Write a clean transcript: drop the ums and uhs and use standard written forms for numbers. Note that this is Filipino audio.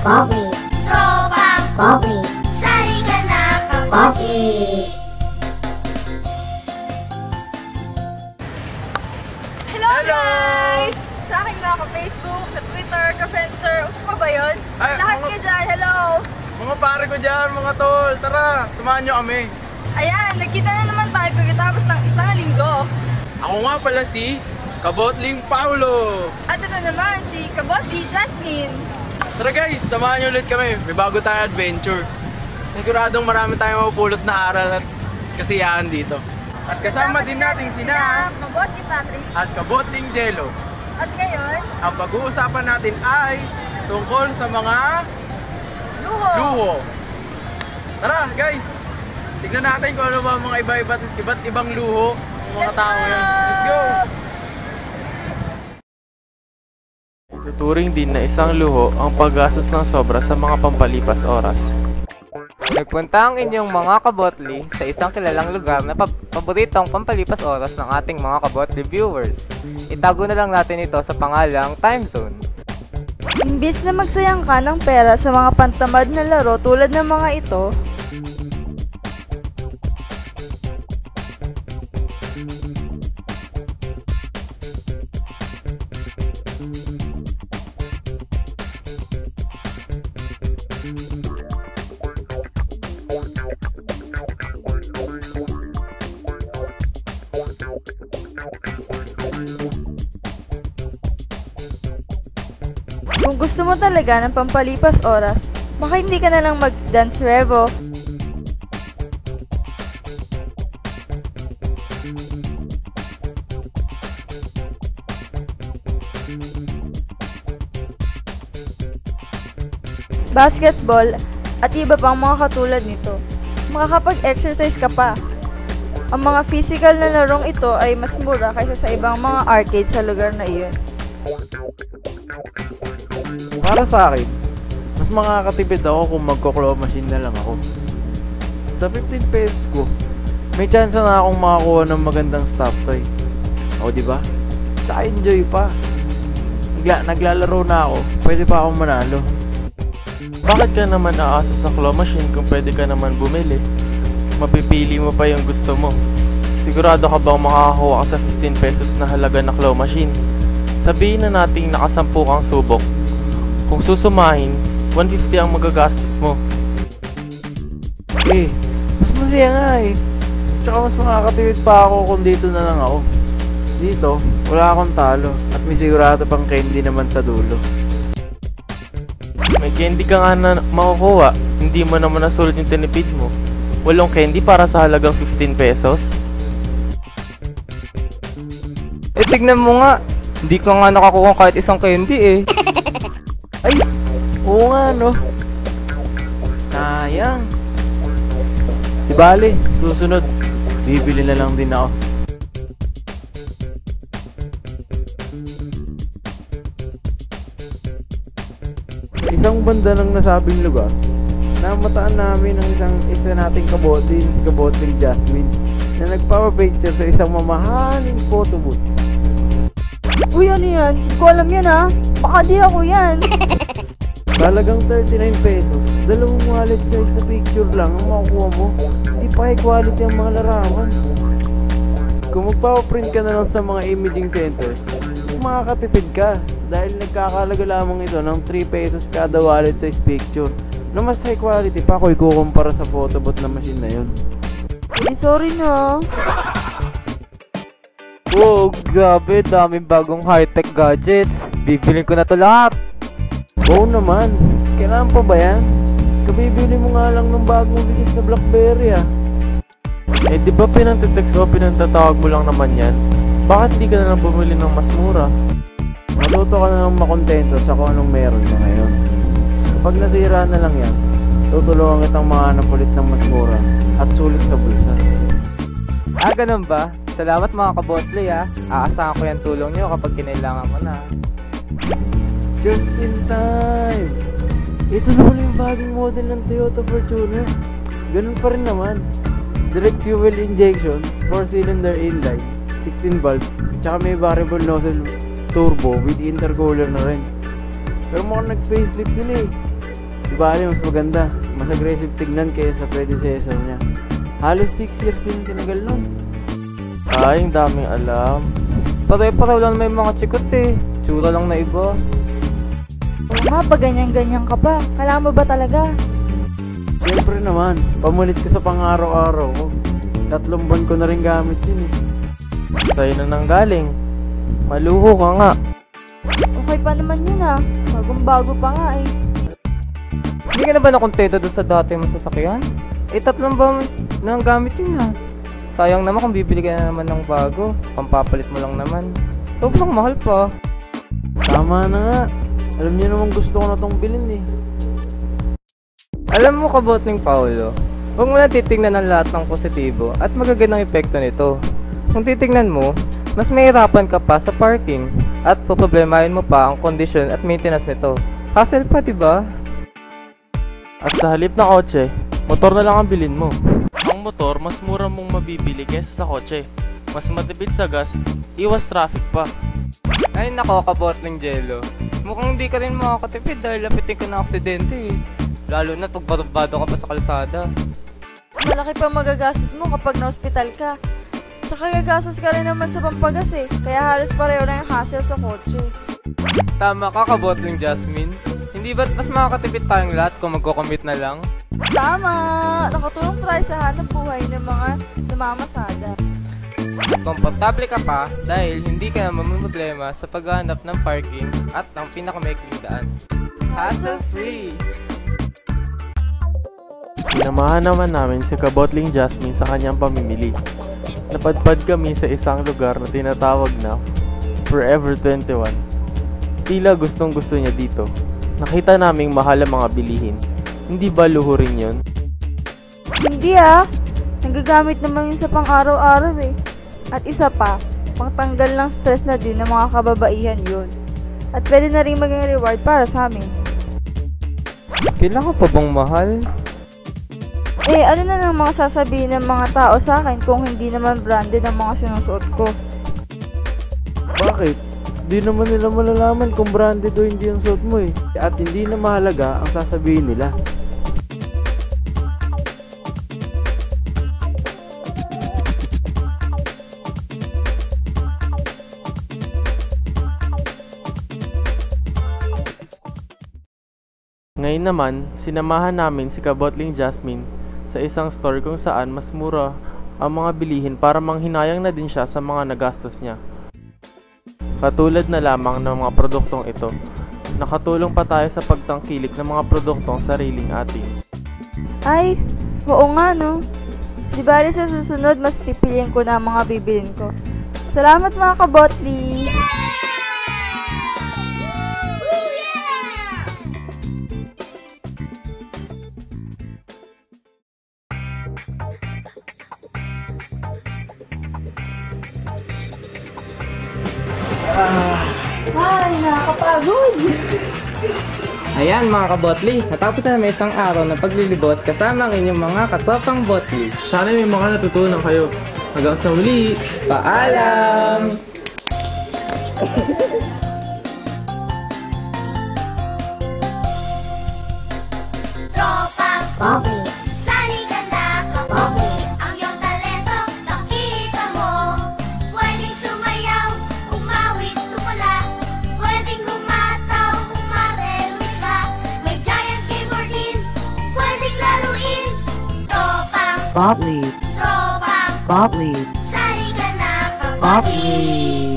Pogi. Tropang Pogi. Sali ka na ka-Pogi. Hello guys! Sa akin mga ka-Facebook, sa Twitter, ka-Friendster, uso pa ba yun? Lahat ka dyan, hello! Mga pare ko dyan, mga tol, tara, samahan nyo kami. Ayan, nagkita na naman tayo pagkatapos ng isang linggo. Ako nga pala si Kabotling Paulo. At ito naman si Kabotli Jasmine. Tara guys, samahan nyo ulit kami, may bago tayong adventure. Siguradong marami tayong mapupulot na aral at kasiyahan dito. At kasama din natin sina Kabotli Patrick at Kabotling Jello. At ngayon, Ang pag-uusapan natin ay tungkol sa mga luho. Tara guys, tignan natin kung ano ba mga iba't ibang luho ng mga tao yan. Let's go! Tuturing din na isang luho ang paggastos ng sobra sa mga pampalipas oras. Nagpunta ang inyong mga kabotli sa isang kilalang lugar na paboritong pampalipas oras ng ating mga kabotli viewers. Itago na lang natin ito sa pangalang time zone. imbis na magsayang ka ng pera sa mga pantamad na laro tulad ng mga ito, kung gusto mo talaga ng pampalipas oras, baka hindi ka na lang mag-dance revo. Basketball at iba pang mga katulad nito. Makakapag-exercise ka pa. Ang mga physical na larong ito ay mas mura kaysa sa ibang mga arcade sa lugar na iyon. Para sa akin, mas makakatipid ako kung magko-claw machine na lang ako. Sa 15 pesos ko, may chance na akong makakuha ng magandang stop toy. O diba? Sa enjoy pa. Naglalaro na ako, pwede pa akong manalo. Bakit ka naman aasa sa claw machine kung pwede ka naman bumili? Mapipili mo pa yung gusto mo. Sigurado ka bang makakakuha ka sa 15 pesos na halaga na claw machine? Sabihin na nating nakasampu kang subok. Kung susumahin, 150 ang magagastos mo. Mas masaya nga eh. Tsaka mas makakatipid pa ako kung dito na lang ako. Dito, wala akong talo at may sigurado pang candy naman sa dulo. May candy ka nga na makukuha, hindi mo naman nasulit yung tinipid mo. Walong candy para sa halagang 15 pesos? Tignan mo nga, hindi ka nga nakakuha kahit isang candy eh. Ay, oo nga no. Sayang. Di bale, susunod, bibili na lang din ako. Sa isang banda ng nasabing lugar, namataan namin ang isa nating kabotling, si Kabotling Jasmine, na nagpapapicture sa isang mamahaling photo booth. Uy, ano yan? Hindi ko alam yan ha. Baka di ako yan. Talagang 39 pesos, dalawang wallet size na picture lang ang makukuha mo. Hindi pa high quality ang mga larawan. Kung magpapaprint ka na lang sa mga imaging centers, makakatipid ka dahil nagkakalaga lamang ito ng 3 pesos kada wallet size picture na mas high quality pa kung ikukumpara sa photobot na machine na yun. Sorry na. Wow, grabe, daming bagong high-tech gadgets. Bibilin ko na to lahat. Oo naman, kailangan pa ba yan? Kabibili mo nga lang ng bagong release na BlackBerry ah. Eh di ba pinantetext o pinantatawag mo lang naman yan? Bakit di ka na lang bumili ng mas mura? Matuto ka na lang makontento sa kung anong meron na ngayon. Kapag nasira na lang yan, tutulungan kitang mahanap ulit ng mas mura at sulit sa bulsa. Ganun ba? Salamat mga kabotli ah. Aasahan ko yung tulong nyo kapag kinailangan mo na. Just in time! Ito na pala yung bagong model ng Toyota Fortuner. Ganun pa rin naman. Direct fuel injection, 4-cylinder inline, 16 valves, tsaka may variable nozzle turbo with intercooler na rin. Pero mukhang nag-facelift sila eh. Di ba mas maganda, mas aggressive tignan kaysa sa predecessor niya. Halos 6 years din tinagal nun. Ay, ang daming alam. Pare-pareho lang may mga chikot eh. Tsura lang na iba. Oo nga, pag ganyan-ganyan ka pa. Kailangan mo ba talaga? Siyempre naman, pamulit ko sa pang-araw-araw ko. 3 buwan ko na rin gamit yun eh. Sa'yo na nang galing. Maluho ka nga. Okay pa naman yun ah. Bagong-bago pa nga eh. Hindi ka na ba nakontento dun sa dati mong sasakyan? 3 buwan na ang gamit yun ha. Sayang naman kung bibili ka na naman ng bago. Pampapalit mo lang naman. Sobrang mahal pa. Tama na nga. Alam niyo naman gusto ko na tong bilhin eh. Alam mo kabotling Paolo, huwag mo na titignan ang lahat ng positibo at magagandang epekto nito. Kung titignan mo, mas mahirapan ka pa sa parking at poproblemahin mo pa ang kondisyon at maintenance nito. Hassle pa, diba? At sa halip na kotse, motor na lang ang bilhin mo. Ang motor, mas mura mong mabibili kaysa sa kotse. Mas matipid sa gas, iwas traffic pa. Ay nako kabotling Jello, mukhang hindi ka rin makakatipid dahil lapitin ka ng aksidente eh. Lalo na pag barbado ka pa sa kalsada. Malaki pa magagastos mo kapag na-hospital ka. Tsaka gagastos ka rin naman sa pampagas eh. Kaya halos pareho na yung hassle sa kotse. Tama ka kabotling Jasmine. Hindi ba't mas makakatipid tayong lahat kung magko-commute na lang? Tama! Nakatulong tayo sa hanap buhay ng mga namamasada. At komportable ka pa dahil hindi ka na mamumroblema sa paghahanap ng parking at ng pinakamaikling daan. Hassle-free! Sinamahan naman namin si Kabotling Jasmine sa kanyang pamimili. Napadpad kami sa isang lugar na tinatawag na Forever 21. Tila gustong gusto niya dito. Nakita naming mahal ang mga bilihin. Hindi ba luho rin yun? Hindi ah. Nagagamit naman yun sa pang-araw-araw eh. At isa pa, pangtanggal ng stress na din ng mga kababaihan yun. At pwede na rin maging reward para sa amin. Kailangan pa bang mahal? Eh, ano na lang mga sasabihin ng mga tao sa akin kung hindi naman branded ang mga sinusuot ko? Bakit? Di naman nila malalaman kung branded o hindi ang suot mo eh. At hindi na mahalaga ang sasabihin nila. Ngayon naman, sinamahan namin si Kabotling Jasmine sa isang store kung saan mas mura ang mga bilihin para manghinayang na din siya sa mga nagastos niya. Katulad na lamang ng mga produktong ito, nakatulong pa tayo sa pagtangkilik ng mga produktong sariling atin. Ay, oo nga no. Di bali sa susunod, mas pipiliin ko na ang mga bibilin ko. Salamat mga kabotli! Ay, nakakapagod! Ayan mga kabotli, natapos na may isang araw na paglilibot kasama ang inyong mga katropang botli. Sana may mga natutunan kayo. Hanggang sa huli! Paalam! Tropang Poppy, sali ka na ka-Poppy. Ang iyong talento, nakita mo. Pwedeng sumayaw, umawit, tumula. Pwedeng humataw, umarelwit ka. May giant keyboard din, pwedeng laruin. Tropang Botley, Tropang Botley, sali ka na ka-Poppy. Botley.